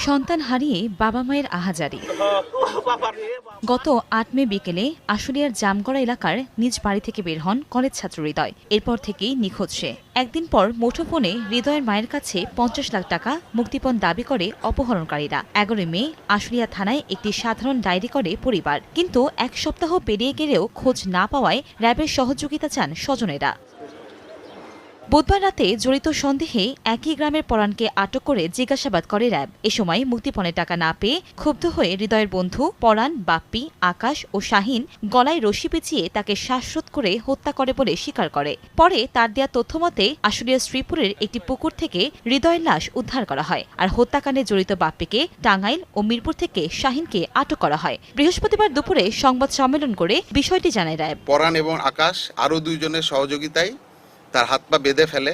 সন্তান হারিয়ে বাবা মায়ের আহাজারি। গত ৮ মে বিকেলে আশুলিয়ার জামগড়া এলাকার নিজ বাড়ি থেকে বের হন কলেজ ছাত্র হৃদয়। এরপর থেকেই নিখোঁজ সে। একদিন পর মুঠোফোনে হৃদয়ের মায়ের কাছে ৫০ লাখ টাকা মুক্তিপণ দাবি করে অপহরণকারীরা। ১১ মে আশুলিয়া থানায় একটি সাধারণ ডায়েরি করে পরিবার, কিন্তু এক সপ্তাহ পেরিয়ে গেলেও খোঁজ না পাওয়ায় র্যাবের সহযোগিতা চান স্বজনেরা। বুধবার রাতে জড়িত সন্দেহে একই গ্রামের পরাণকে আটক করে জিজ্ঞাসাবাদ করে র্যাব। এ সময় মুক্তিপণের টাকা না পেয়ে ক্ষুব্ধ হয়ে হৃদয়ের বন্ধু পরাণ, বাপ্পি, আকাশ ও শাহিন গলায় রশি পেঁচিয়ে তাকে শ্বাসরোধ করে হত্যা করে বলে স্বীকার করে। পরে তার দেয়া তথ্যমতে আশুলিয়া শ্রীপুরের একটি পুকুর থেকে হৃদয়ের লাশ উদ্ধার করা হয়, আর হত্যাকাণ্ডে জড়িত বাপ্পিকে টাঙ্গাইল ও মিরপুর থেকে শাহিনকে আটক করা হয়। বৃহস্পতিবার দুপুরে সংবাদ সম্মেলন করে বিষয়টি জানায় র্যাব। পরাণ এবং আকাশ আরও দুইজনের সহযোগিতায় তার হাত পা বেঁধে ফেলে